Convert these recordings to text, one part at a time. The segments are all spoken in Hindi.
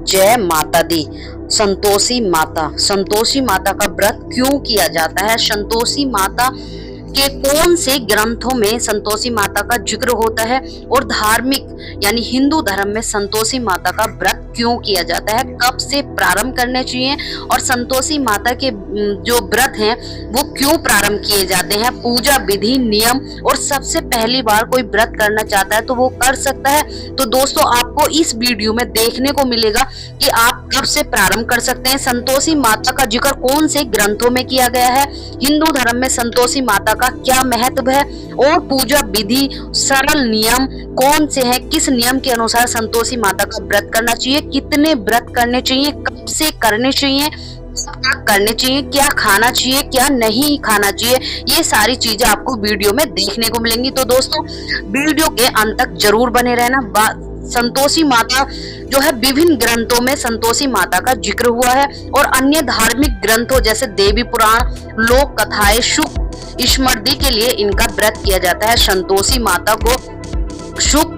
जय माता दी। संतोषी माता का व्रत क्यों किया जाता है? संतोषी माता के कौन से ग्रंथों में संतोषी माता का जिक्र होता है और धार्मिक यानी हिंदू धर्म में संतोषी माता का व्रत क्यों किया जाता है, कब से प्रारंभ करने चाहिए और संतोषी माता के जो व्रत हैं वो क्यों प्रारंभ किए जाते हैं, पूजा विधि नियम और सबसे पहली बार कोई व्रत करना चाहता है तो वो कर सकता है। तो दोस्तों आपको इस वीडियो में देखने को मिलेगा कि आप कब से प्रारंभ कर सकते हैं, संतोषी माता का जिक्र कौन से ग्रंथों में किया गया है, हिंदू धर्म में संतोषी माता का क्या महत्व है और पूजा विधि सरल नियम कौन से हैं, किस नियम के अनुसार संतोषी माता का व्रत करना चाहिए, कितने व्रत करने चाहिए, कब से करने चाहिए, करने चाहिए, क्या खाना चाहिए क्या नहीं खाना चाहिए, ये सारी चीजें आपको वीडियो में देखने को मिलेंगी। तो दोस्तों वीडियो के अंत तक जरूर बने रहना। संतोषी माता जो है विभिन्न ग्रंथों में संतोषी माता का जिक्र हुआ है और अन्य धार्मिक ग्रंथों जैसे देवी पुराण, लोक कथाएं, सुख स्मृति के लिए इनका व्रत किया जाता है। संतोषी माता को सुख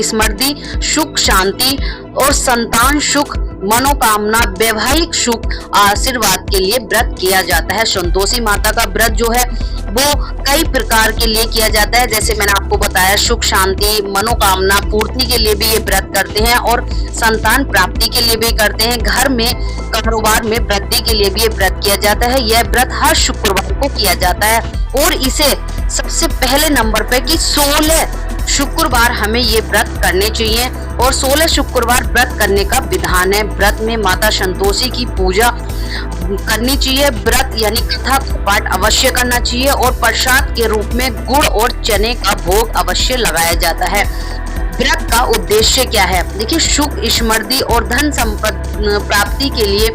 स्मृति, सुख शांति और संतान सुख, मनोकामना, वैवाहिक सुख, आशीर्वाद के लिए व्रत किया जाता है। संतोषी माता का व्रत जो है वो कई प्रकार के लिए किया जाता है, जैसे मैंने आपको बताया सुख शांति मनोकामना पूर्ति के लिए भी ये व्रत करते हैं और संतान प्राप्ति के लिए भी करते हैं, घर में कारोबार में वृद्धि के लिए भी ये व्रत किया जाता है। यह व्रत हर शुक्रवार को किया जाता है और इसे सबसे पहले नंबर पे कि 16 शुक्रवार हमें ये व्रत करने चाहिए और 16 शुक्रवार व्रत करने का विधान है। व्रत में माता संतोषी की पूजा करनी चाहिए, व्रत यानी कथा का पाठ अवश्य करना चाहिए और प्रसाद के रूप में गुड़ और चने का भोग अवश्य लगाया जाता है। व्रत का उद्देश्य क्या है? देखिए सुख स्मृति और धन संपत्ति प्राप्ति के लिए,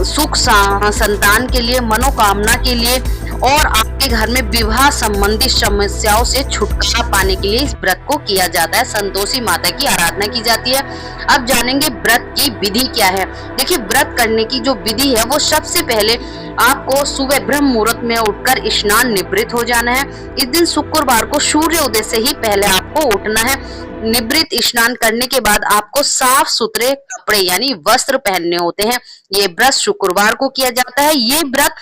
सुख संतान के लिए, मनोकामना के लिए और आपके घर में विवाह संबंधी समस्याओं से छुटकारा पाने के लिए इस व्रत को किया जाता है। संतोषी माता की आराधना की जाती है। अब जानेंगे व्रत की विधि क्या है। देखिए व्रत करने की जो विधि है वो सबसे पहले आपको सुबह ब्रह्म मुहूर्त में उठकर स्नान निवृत्त हो जाना है। इस दिन शुक्रवार को सूर्योदय से ही पहले आपको उठना है। निवृत्त स्नान करने के बाद आपको साफ सुथरे कपड़े यानी वस्त्र पहनने होते हैं। ये व्रत शुक्रवार को किया जाता है। ये व्रत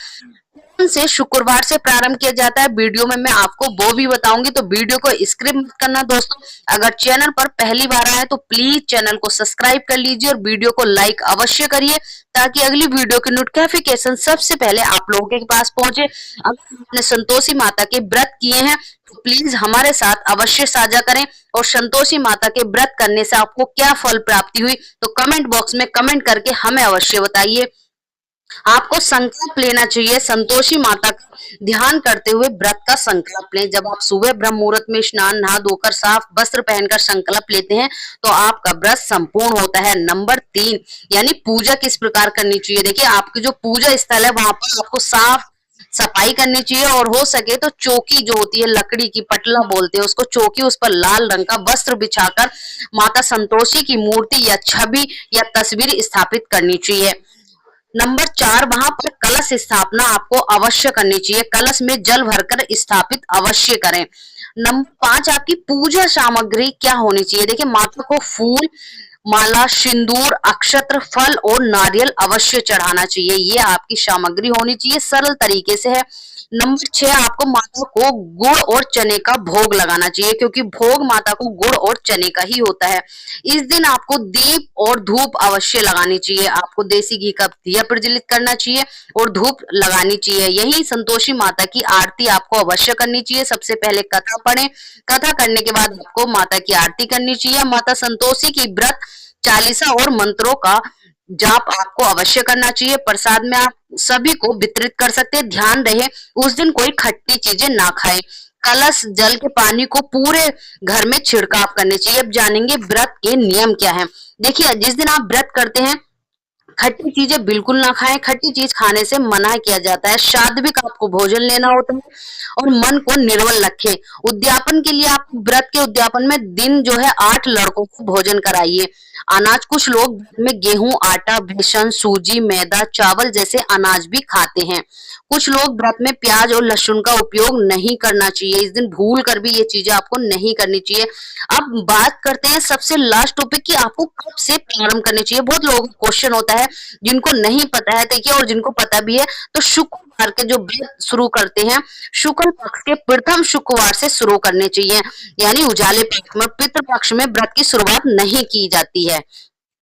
से शुक्रवार से प्रारंभ किया जाता है, वीडियो में मैं आपको वो भी बताऊंगी, तो वीडियो को स्किप मत करना दोस्तों। अगर चैनल पर पहली बार आए तो प्लीज चैनल को सब्सक्राइब कर लीजिए और वीडियो को लाइक अवश्य करिए ताकि अगली वीडियो की नोटिफिकेशन सबसे पहले आप लोगों के पास पहुंचे। अगर आपने संतोषी माता के व्रत किए हैं तो प्लीज हमारे साथ अवश्य साझा करें और संतोषी माता के व्रत करने से आपको क्या फल प्राप्ति हुई तो कमेंट बॉक्स में कमेंट करके हमें अवश्य बताइए। आपको संकल्प लेना चाहिए, संतोषी माता का ध्यान करते हुए व्रत का संकल्प लें। जब आप सुबह ब्रह्म मुहूर्त में स्नान नहा धोकर साफ वस्त्र पहनकर संकल्प लेते हैं तो आपका व्रत संपूर्ण होता है। नंबर 3 यानी पूजा किस प्रकार करनी चाहिए। देखिए आपकी जो पूजा स्थल है वहां पर आपको साफ सफाई करनी चाहिए और हो सके तो चौकी जो होती है लकड़ी की, पटला बोलते हैं उसको, चौकी, उस पर लाल रंग का वस्त्र बिछाकर माता संतोषी की मूर्ति या छवि या तस्वीर स्थापित करनी चाहिए। नंबर 4 वहां पर कलश स्थापना आपको अवश्य करनी चाहिए, कलश में जल भरकर स्थापित अवश्य करें। नंबर 5 आपकी पूजा सामग्री क्या होनी चाहिए। देखिए माता को फूल माला, सिंदूर, अक्षत्र, फल और नारियल अवश्य चढ़ाना चाहिए। ये आपकी सामग्री होनी चाहिए, सरल तरीके से है। नंबर 6 आपको माता को गुड़ और चने का भोग लगाना चाहिए क्योंकि भोग माता को गुड़ और चने का ही होता है। इस दिन आपको दीप और धूप अवश्य लगानी चाहिए, आपको देसी घी का दिया प्रज्वलित करना चाहिए और धूप लगानी चाहिए। यही संतोषी माता की आरती आपको अवश्य करनी चाहिए। सबसे पहले कथा पढ़ें, कथा करने के बाद आपको माता की आरती करनी चाहिए। माता संतोषी की व्रत चालीसा और मंत्रों का जाप आपको अवश्य करना चाहिए। प्रसाद में आप सभी को वितरित कर सकते हैं। ध्यान रहे उस दिन कोई खट्टी चीजें ना खाएं। कलश जल के पानी को पूरे घर में छिड़काव करने चाहिए। अब जानेंगे व्रत के नियम क्या है। देखिए जिस दिन आप व्रत करते हैं खट्टी चीजें बिल्कुल ना खाएं, खट्टी चीज खाने से मना किया जाता है। सात्विक आपको भोजन लेना होता है और मन को निर्मल रखें। उद्यापन के लिए आप व्रत के उद्यापन में दिन जो है 8 लड़कों को भोजन कराइए। अनाज कुछ लोग व्रत में गेहूं, आटा, बेसन, सूजी, मैदा, चावल जैसे अनाज भी खाते हैं। कुछ लोग व्रत में प्याज और लहसुन का उपयोग नहीं करना चाहिए। इस दिन भूल कर भी ये चीजें आपको नहीं करनी चाहिए। अब बात करते हैं सबसे लास्ट टॉपिक की, आपको कब से प्रारंभ करनी चाहिए। बहुत लोगों को क्वेश्चन होता है, जिनको नहीं पता है देखिए, और जिनको पता भी है तो शुक्रवार के जो व्रत शुरू करते हैं, शुक्ल पक्ष के प्रथम शुक्रवार से शुरू करने चाहिए। यानी उजाले पक्ष में, पितृ पक्ष में व्रत की शुरुआत नहीं की जाती है।